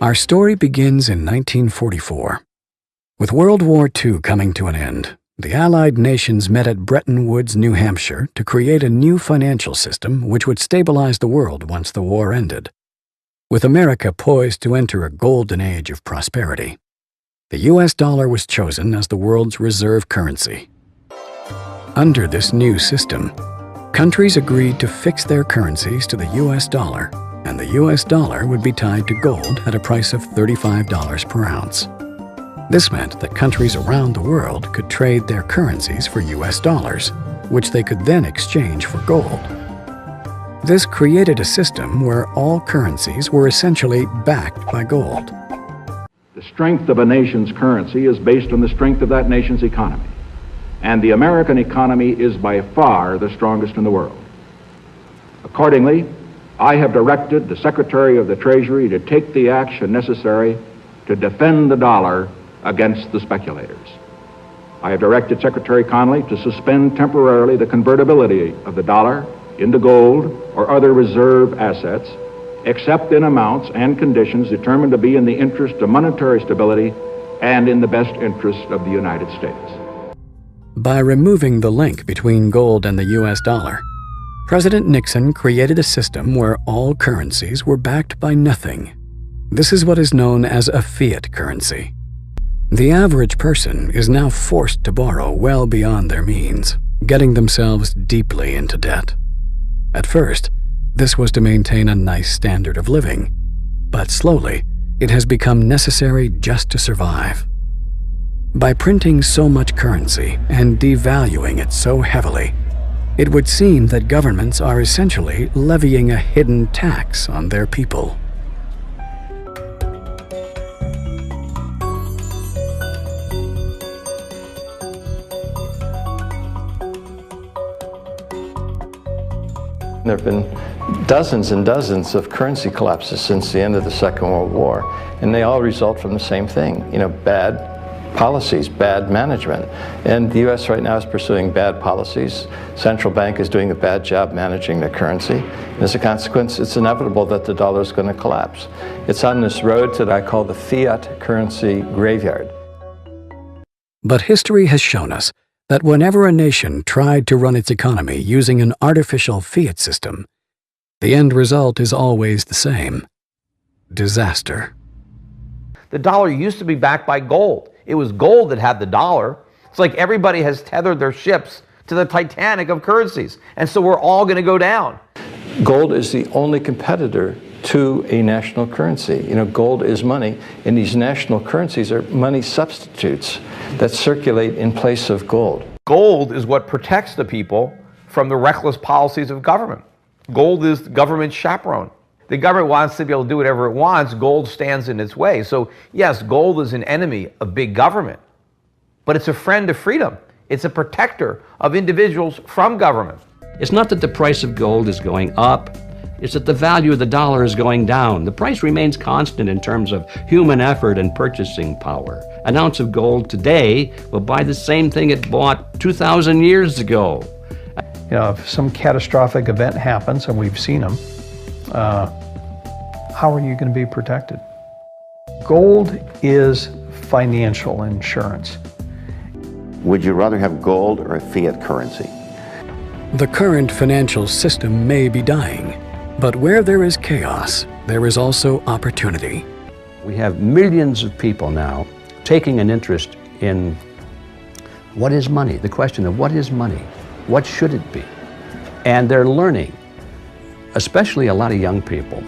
Our story begins in 1944. With World War II coming to an end, the Allied nations met at Bretton Woods, New Hampshire, to create a new financial system which would stabilize the world once the war ended. With America poised to enter a golden age of prosperity, the U.S. dollar was chosen as the world's reserve currency. Under this new system, countries agreed to fix their currencies to the U.S. dollar, and the U.S. dollar would be tied to gold at a price of $35 per ounce. This meant that countries around the world could trade their currencies for U.S. dollars, which they could then exchange for gold. This created a system where all currencies were essentially backed by gold. The strength of a nation's currency is based on the strength of that nation's economy. And the American economy is by far the strongest in the world. Accordingly, I have directed the Secretary of the Treasury to take the action necessary to defend the dollar against the speculators. I have directed Secretary Connally to suspend temporarily the convertibility of the dollar into gold or other reserve assets, except in amounts and conditions determined to be in the interest of monetary stability and in the best interest of the United States. By removing the link between gold and the U.S. dollar, President Nixon created a system where all currencies were backed by nothing. This is what is known as a fiat currency. The average person is now forced to borrow well beyond their means, getting themselves deeply into debt. At first, this was to maintain a nice standard of living, but slowly, it has become necessary just to survive. By printing so much currency and devaluing it so heavily, it would seem that governments are essentially levying a hidden tax on their people. There have been dozens and dozens of currency collapses since the end of the Second World War, and they all result from the same thing, bad policies, bad management. And the U.S. right now is pursuing bad policies. Central bank is doing a bad job managing their currency. And as a consequence, it's inevitable that the dollar is going to collapse. It's on this road that I call the fiat currency graveyard. But history has shown us that whenever a nation tried to run its economy using an artificial fiat system, the end result is always the same: disaster. The dollar used to be backed by gold. It was gold that had the dollar. It's like everybody has tethered their ships to the Titanic of currencies, and so we're all going to go down. Gold is the only competitor to a national currency. Gold is money, and these national currencies are money substitutes that circulate in place of gold. Gold is what protects the people from the reckless policies of government. Gold is government chaperone. The government wants to be able to do whatever it wants. Gold stands in its way. So yes, gold is an enemy of big government, but it's a friend of freedom. It's a protector of individuals from government. It's not that the price of gold is going up, it's that the value of the dollar is going down. The price remains constant in terms of human effort and purchasing power. An ounce of gold today will buy the same thing it bought 2,000 years ago. If some catastrophic event happens, and we've seen them, how are you going to be protected? Gold is financial insurance. Would you rather have gold or a fiat currency? The current financial system may be dying, but where there is chaos, there is also opportunity. We have millions of people now taking an interest in what is money, the question of what is money, what should it be? And they're learning, especially a lot of young people.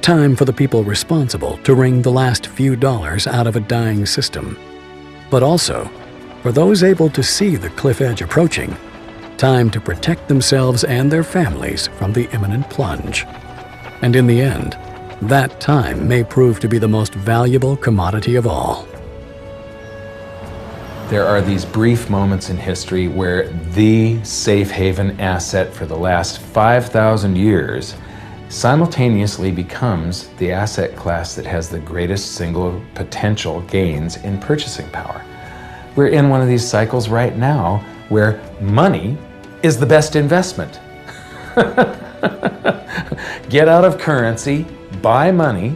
Time for the people responsible to wring the last few dollars out of a dying system, but also for those able to see the cliff edge approaching, time to protect themselves and their families from the imminent plunge. And in the end, that time may prove to be the most valuable commodity of all. There are these brief moments in history where the safe haven asset for the last 5,000 years simultaneously becomes the asset class that has the greatest single potential gains in purchasing power. We're in one of these cycles right now where money is the best investment. Get out of currency, buy money,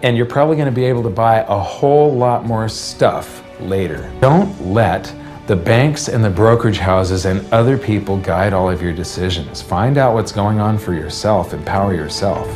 and you're probably going to be able to buy a whole lot more stuff later. Don't let the banks and the brokerage houses and other people guide all of your decisions. Find out what's going on for yourself. Empower yourself.